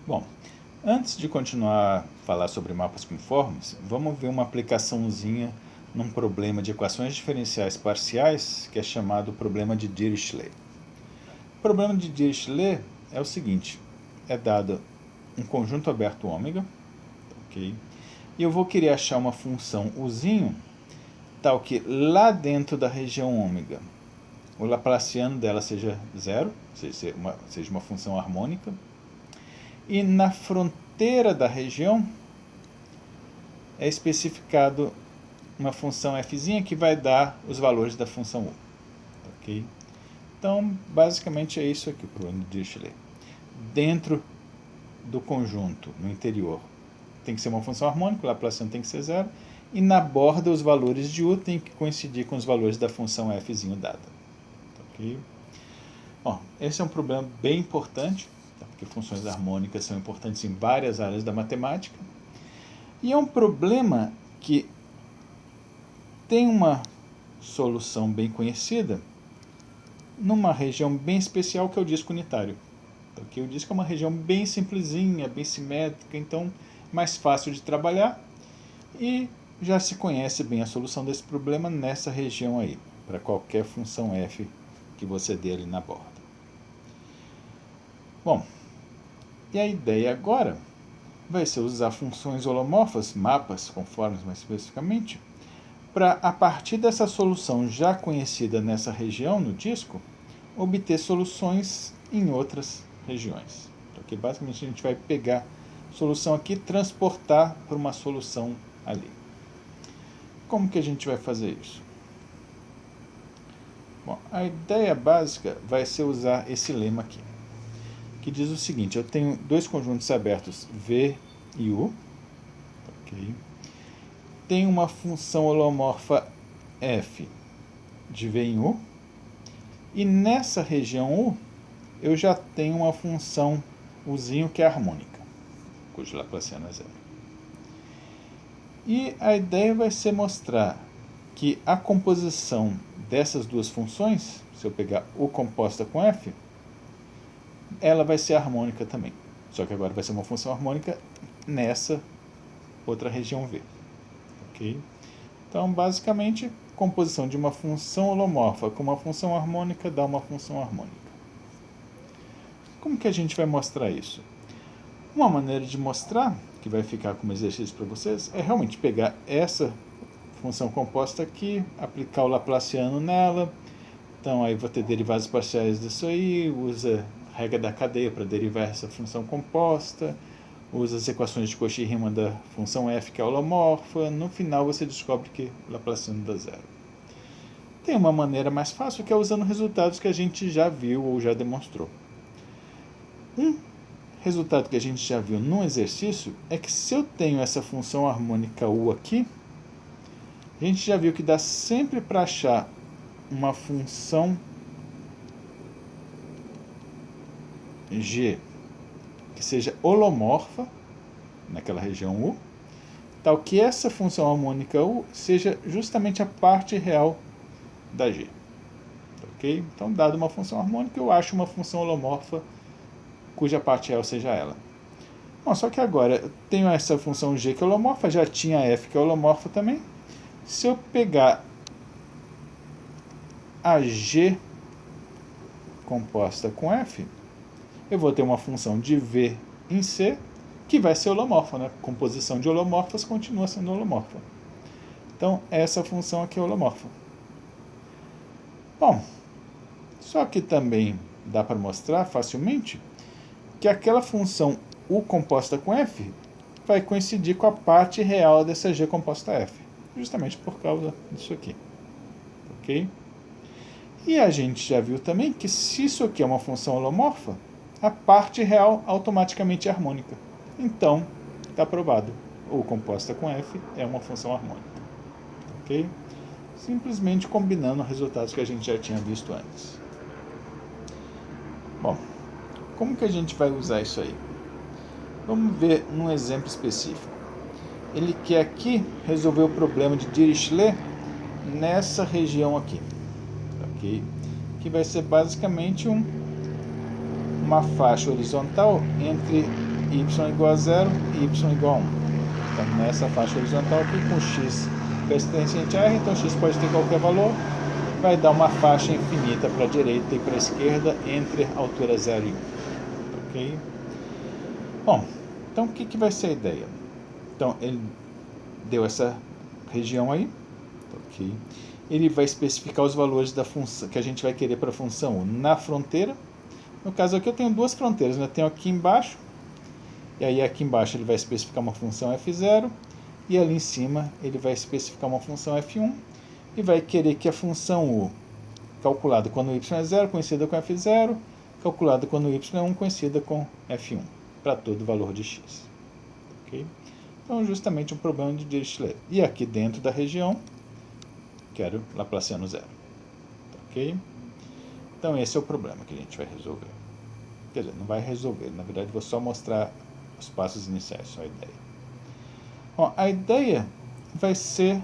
Bom, antes de continuar a falar sobre mapas conformes, vamos ver uma aplicaçãozinha num problema de equações diferenciais parciais que é chamado problema de Dirichlet. O problema de Dirichlet é o seguinte: é dado um conjunto aberto ômega, ok? E eu vou querer achar uma função uzinho tal que lá dentro da região ômega o laplaciano dela seja zero, seja uma função harmônica, e na fronteira da região é especificado uma função f que vai dar os valores da função u. Okay? Então, basicamente é isso aqui o problema de Dirichlet. Dentro do conjunto, no interior, tem que ser uma função harmônica, o laplaciano tem que ser zero, e na borda os valores de u têm que coincidir com os valores da função f dada. Okay? Bom, esse é um problema bem importante, porque funções harmônicas são importantes em várias áreas da matemática, e é um problema que tem uma solução bem conhecida numa região bem especial que é o disco unitário. Okay? O disco é uma região bem simplesinha, bem simétrica, então mais fácil de trabalhar e já se conhece bem a solução desse problema nessa região aí, para qualquer função f que você dê ali na borda. Bom, e a ideia agora vai ser usar funções holomorfas, mapas conformes mais especificamente, para, a partir dessa solução já conhecida nessa região, no disco, obter soluções em outras regiões. Porque basicamente a gente vai pegar a solução aqui e transportar para uma solução ali. Como que a gente vai fazer isso? Bom, a ideia básica vai ser usar esse lema aqui, que diz o seguinte: eu tenho dois conjuntos abertos V e U, okay? Tem uma função holomorfa f de V em U, e nessa região U eu já tenho uma função uzinho que é harmônica, cujo laplaciano é zero. E a ideia vai ser mostrar que a composição dessas duas funções, se eu pegar U composta com f, ela vai ser harmônica também. Só que agora vai ser uma função harmônica nessa outra região V. Okay? Então, basicamente, composição de uma função holomorfa com uma função harmônica dá uma função harmônica. Como que a gente vai mostrar isso? Uma maneira de mostrar, que vai ficar como exercício para vocês, é realmente pegar essa função composta aqui, aplicar o laplaciano nela. Então, aí vou ter derivadas parciais disso aí, usa a regra da cadeia para derivar essa função composta, usa as equações de Cauchy e Riemann da função f, que é holomorfa. No final, você descobre que o laplaciano dá zero. Tem uma maneira mais fácil, que é usando resultados que a gente já viu ou já demonstrou. Um resultado que a gente já viu num exercício é que se eu tenho essa função harmônica u aqui, a gente já viu que dá sempre para achar uma função g que seja holomorfa naquela região u, tal que essa função harmônica u seja justamente a parte real da g. Okay? Então, dado uma função harmônica, eu acho uma função holomorfa cuja parte real seja ela. Bom, só que agora eu tenho essa função g que é holomorfa, já tinha f que é holomorfa também. Se eu pegar a g composta com f, eu vou ter uma função de v em c que vai ser holomorfa, né? Composição de holomorfas continua sendo holomorfa. Então, essa função aqui é holomorfa. Bom, só que também dá para mostrar facilmente que aquela função u composta com f vai coincidir com a parte real dessa g composta f, justamente por causa disso aqui. Ok? E a gente já viu também que se isso aqui é uma função holomorfa, a parte real automaticamente é harmônica. Então, está provado. U composta com f é uma função harmônica. Ok? Simplesmente combinando resultados que a gente já tinha visto antes. Bom, como que a gente vai usar isso aí? Vamos ver num exemplo específico. Ele quer aqui resolver o problema de Dirichlet nessa região aqui, okay? Que vai ser basicamente uma faixa horizontal entre y igual a 0 e y igual a 1. Então, nessa faixa horizontal aqui, com x pertencente a R, então x pode ter qualquer valor, vai dar uma faixa infinita para a direita e para a esquerda entre a altura 0 e 1. Ok? Bom, então o que vai ser a ideia? Então, ele deu essa região aí, ok? Ele vai especificar os valores da função que a gente vai querer para a função na fronteira. No caso aqui eu tenho duas fronteiras, né? Eu tenho aqui embaixo, e aí aqui embaixo ele vai especificar uma função f0, e ali em cima ele vai especificar uma função f1, e vai querer que a função u, calculada quando y é 0, conhecida com f0, calculada quando y é 1, conhecida com f1, para todo valor de x. Okay? Então, justamente um problema de Dirichlet. E aqui dentro da região, quero Laplaciano zero. Ok? Então, esse é o problema que a gente vai resolver. Quer dizer, não vai resolver. Na verdade, vou só mostrar os passos iniciais, só a ideia. Bom, a ideia vai ser,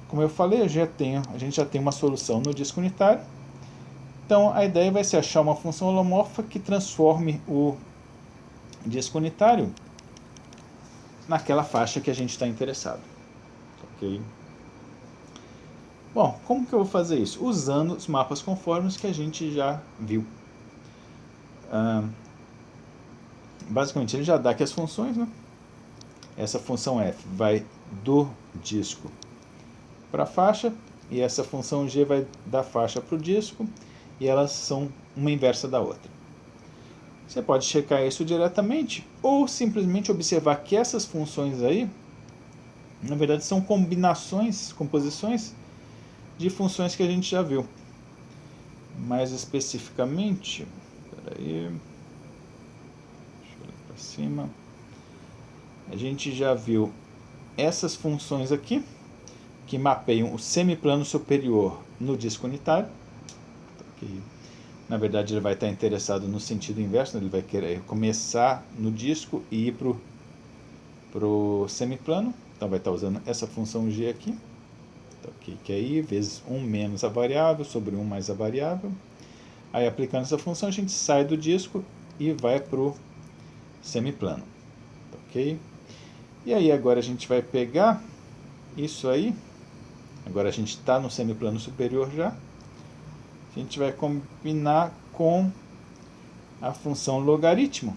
como eu falei, a gente já tem uma solução no disco unitário. Então, a ideia vai ser achar uma função holomorfa que transforme o disco unitário naquela faixa que a gente está interessado. Ok? Bom, como que eu vou fazer isso? Usando os mapas conformes que a gente já viu. Basicamente, ele já dá aqui as funções, né? Essa função f vai do disco para a faixa, e essa função g vai da faixa para o disco, e elas são uma inversa da outra. Você pode checar isso diretamente, ou simplesmente observar que essas funções aí, na verdade, são composições de funções que a gente já viu. Mais especificamente, deixa eu olhar para cima, a gente já viu essas funções aqui, que mapeiam o semiplano superior no disco unitário, que na verdade ele vai estar interessado no sentido inverso, ele vai querer começar no disco e ir para o semiplano, então vai estar usando essa função g aqui, que é i vezes 1 menos a variável sobre 1 mais a variável. Aí, aplicando essa função, a gente sai do disco e vai para o semiplano. Ok? E aí, agora a gente vai pegar isso aí. Agora a gente está no semiplano superior já. A gente vai combinar com a função logaritmo,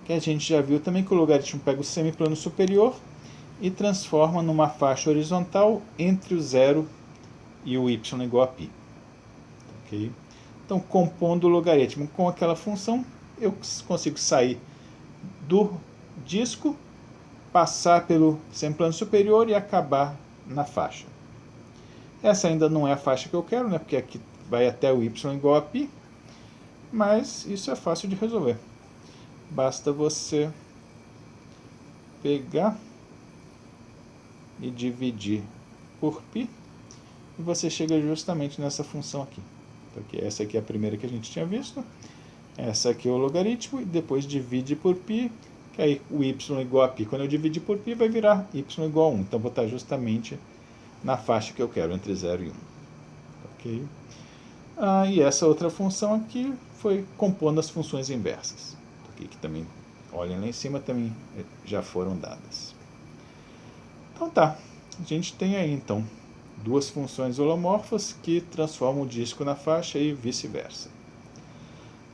que a gente já viu também que o logaritmo pega o semiplano superior e transforma numa faixa horizontal entre o 0 e o y igual a π. Ok? Então, compondo o logaritmo com aquela função, eu consigo sair do disco, passar pelo semiplano superior e acabar na faixa. Essa ainda não é a faixa que eu quero, né? Porque aqui vai até o y igual a π, mas isso é fácil de resolver. Basta você pegar e dividir por π, e você chega justamente nessa função aqui. Porque essa aqui é a primeira que a gente tinha visto, essa aqui é o logaritmo, e depois divide por π, que aí o y igual a π. Quando eu dividir por π, vai virar y igual a 1. Então, vou estar justamente na faixa que eu quero, entre 0 e 1. Ok? E essa outra função aqui foi compondo as funções inversas, okay? Que também, olhem lá em cima, também já foram dadas. Então tá, a gente tem aí então duas funções holomorfas que transformam o disco na faixa e vice-versa.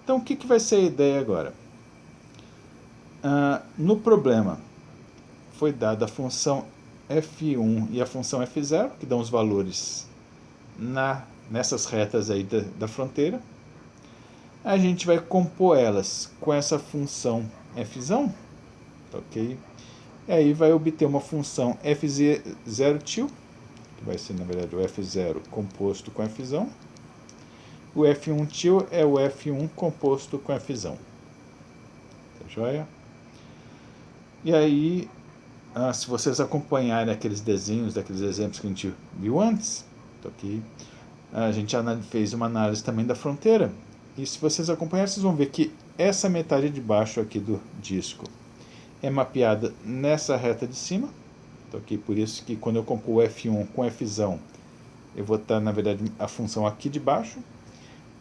Então, o que vai ser a ideia agora? No problema, foi dada a função f1 e a função f0, que dão os valores nessas retas aí da fronteira. A gente vai compor elas com essa função f, ok? E aí vai obter uma função f0 til, que vai ser, na verdade, o f0 composto com f. O f1 til é o f1 composto com f. Tá joia? E aí, se vocês acompanharem aqueles desenhos, daqueles exemplos que a gente viu antes, okay, a gente fez uma análise também da fronteira. E se vocês acompanharem, vocês vão ver que essa metade de baixo aqui do disco é mapeada nessa reta de cima. Okay? Por isso que quando eu compor o f1 com f, eu vou estar, na verdade, a função aqui de baixo.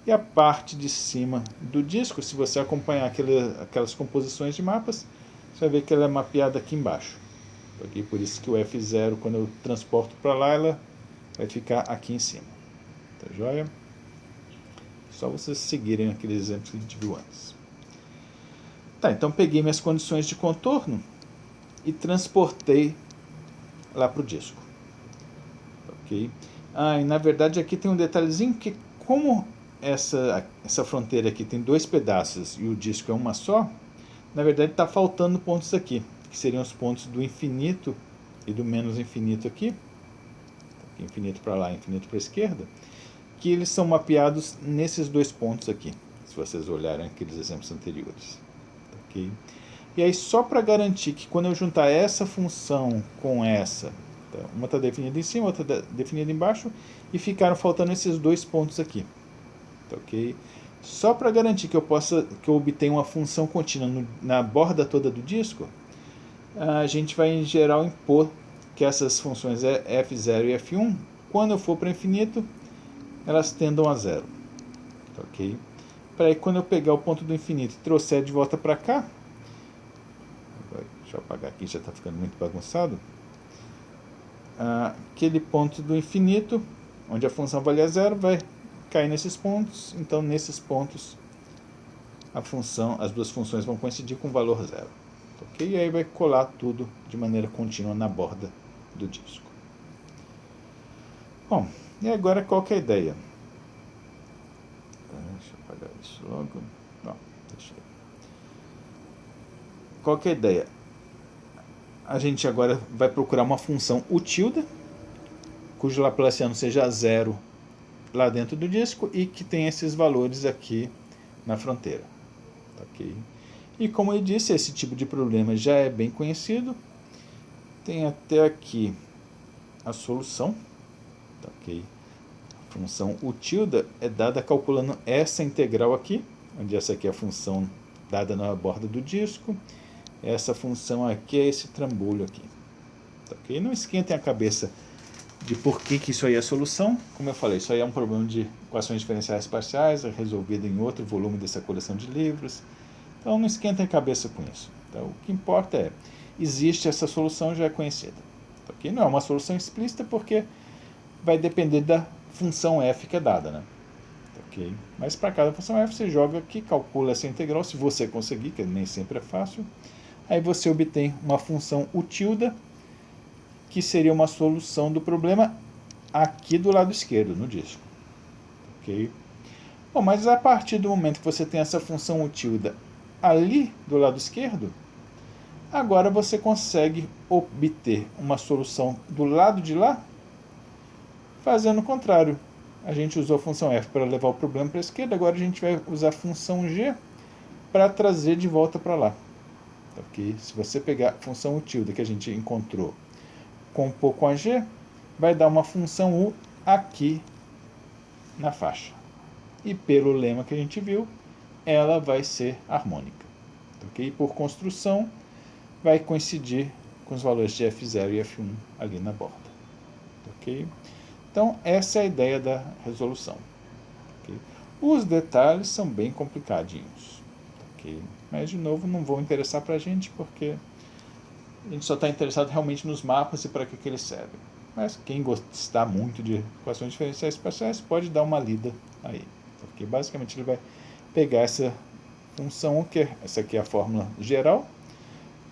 E a parte de cima do disco, se você acompanhar aquelas composições de mapas, você vai ver que ela é mapeada aqui embaixo. Okay? Por isso que o F0, quando eu transporto para lá, ela vai ficar aqui em cima. Tá joia? Só vocês seguirem aqueles exemplos que a gente viu antes. Tá, então peguei minhas condições de contorno e transportei lá para o disco. Ok? E na verdade aqui tem um detalhezinho que, como essa fronteira aqui tem dois pedaços e o disco é uma só, na verdade está faltando pontos aqui, que seriam os pontos do infinito e do menos infinito aqui, infinito para lá, infinito para a esquerda, que eles são mapeados nesses dois pontos aqui, se vocês olharem aqueles exemplos anteriores. Okay? E aí, só para garantir que quando eu juntar essa função com essa, tá, uma está definida em cima, outra está definida embaixo, e ficaram faltando esses dois pontos aqui. Tá, ok? Só para garantir que eu obtenha uma função contínua na borda toda do disco, a gente vai em geral impor que essas funções f0 e f1, quando eu for para infinito, elas tendam a zero. Tá, ok? Para aí, quando eu pegar o ponto do infinito e trouxer de volta para cá, deixa eu apagar aqui, já está ficando muito bagunçado. Aquele ponto do infinito, onde a função valia zero, vai cair nesses pontos. Então, nesses pontos, as duas funções vão coincidir com o valor zero. Okay? E aí vai colar tudo de maneira contínua na borda do disco. Bom, e agora qual que é a ideia? Deixa eu apagar isso logo. Não, deixa eu... Qual que é a ideia? A gente agora vai procurar uma função u tilde, cujo laplaciano seja zero lá dentro do disco e que tem esses valores aqui na fronteira. Okay? E como eu disse, esse tipo de problema já é bem conhecido. Tem até aqui a solução. Okay? A função u tilde é dada calculando essa integral aqui, onde essa aqui é a função dada na borda do disco. Essa função aqui é esse trambolho aqui. Okay? Não esquentem a cabeça de por que isso aí é a solução. Como eu falei, isso aí é um problema de equações diferenciais parciais, resolvido em outro volume dessa coleção de livros. Então não esquentem a cabeça com isso. Então, o que importa é, existe essa solução, já é conhecida. Okay? Não é uma solução explícita porque vai depender da função f que é dada. Né? Okay? Mas para cada função f você joga aqui, calcula essa integral, se você conseguir, que nem sempre é fácil. Aí você obtém uma função u tilde, que seria uma solução do problema aqui do lado esquerdo, no disco. Ok? Bom, mas a partir do momento que você tem essa função u tilde ali do lado esquerdo, agora você consegue obter uma solução do lado de lá, fazendo o contrário. A gente usou a função f para levar o problema para a esquerda, agora a gente vai usar a função g para trazer de volta para lá. Okay? Se você pegar a função u tilde que a gente encontrou, compor com a g, vai dar uma função u aqui na faixa. E pelo lema que a gente viu, ela vai ser harmônica. Okay? Por construção, vai coincidir com os valores de f0 e f1 ali na borda. Okay? Então, essa é a ideia da resolução. Okay? Os detalhes são bem complicadinhos. Okay? Mas, de novo, não vão interessar para a gente, porque a gente só está interessado realmente nos mapas e para que eles servem. Mas quem gostar muito de equações diferenciais parciais pode dar uma lida aí. Porque basicamente ele vai pegar essa função, essa aqui é a fórmula geral.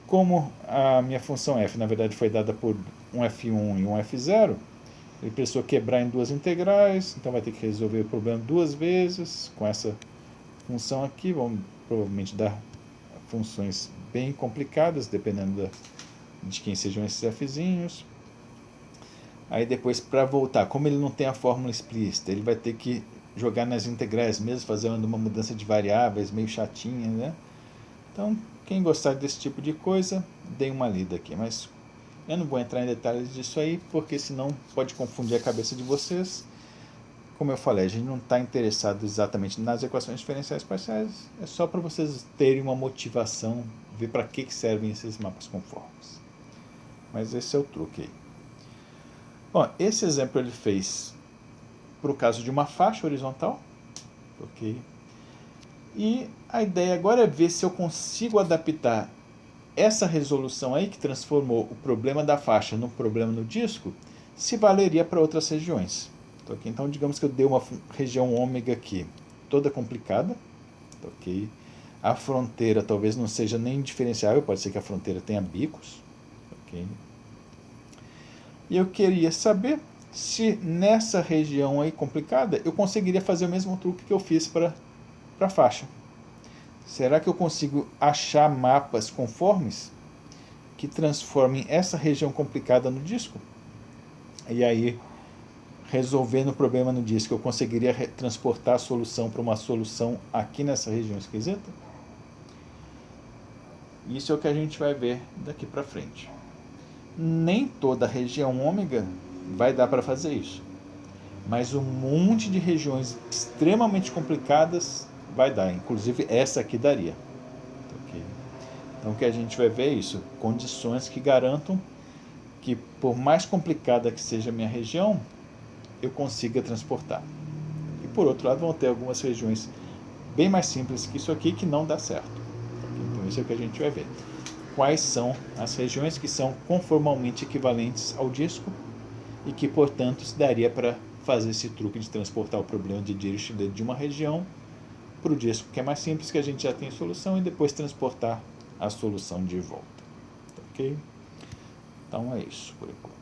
Como a minha função f, na verdade, foi dada por um f1 e um f0, ele precisou quebrar em duas integrais, então vai ter que resolver o problema duas vezes com essa função aqui. Vamos provavelmente dar funções bem complicadas, dependendo de quem sejam esses fzinhos. Aí depois, para voltar, como ele não tem a fórmula explícita, ele vai ter que jogar nas integrais mesmo, fazendo uma mudança de variáveis meio chatinha, né? Então, quem gostar desse tipo de coisa, dê uma lida aqui. Mas eu não vou entrar em detalhes disso aí, porque senão pode confundir a cabeça de vocês. Como eu falei, a gente não está interessado exatamente nas equações diferenciais parciais, é só para vocês terem uma motivação, ver para que servem esses mapas conformes. Mas esse é o truque aí. Bom, esse exemplo ele fez para o caso de uma faixa horizontal. ok? E a ideia agora é ver se eu consigo adaptar essa resolução aí, que transformou o problema da faixa no problema no disco, se valeria para outras regiões. Ok? Então, digamos que eu dei uma região ômega aqui, toda complicada. Ok? A fronteira talvez não seja nem diferenciável, pode ser que a fronteira tenha bicos. Ok? E eu queria saber se nessa região aí complicada eu conseguiria fazer o mesmo truque que eu fiz para a faixa. Será que eu consigo achar mapas conformes que transformem essa região complicada no disco? E aí, resolvendo o problema no disco, eu conseguiria transportar a solução para uma solução aqui nessa região esquisita? Isso é o que a gente vai ver daqui para frente. Nem toda região ômega vai dar para fazer isso, mas um monte de regiões extremamente complicadas vai dar, inclusive essa aqui daria. Okay? Então o que a gente vai ver é isso, condições que garantam que por mais complicada que seja a minha região, eu consiga transportar. E por outro lado vão ter algumas regiões bem mais simples que isso aqui que não dá certo. Então isso é o que a gente vai ver. Quais são as regiões que são conformalmente equivalentes ao disco e que, portanto, se daria para fazer esse truque de transportar o problema de Dirichlet de uma região para o disco, que é mais simples, que a gente já tem a solução, e depois transportar a solução de volta. Ok? Então é isso por enquanto.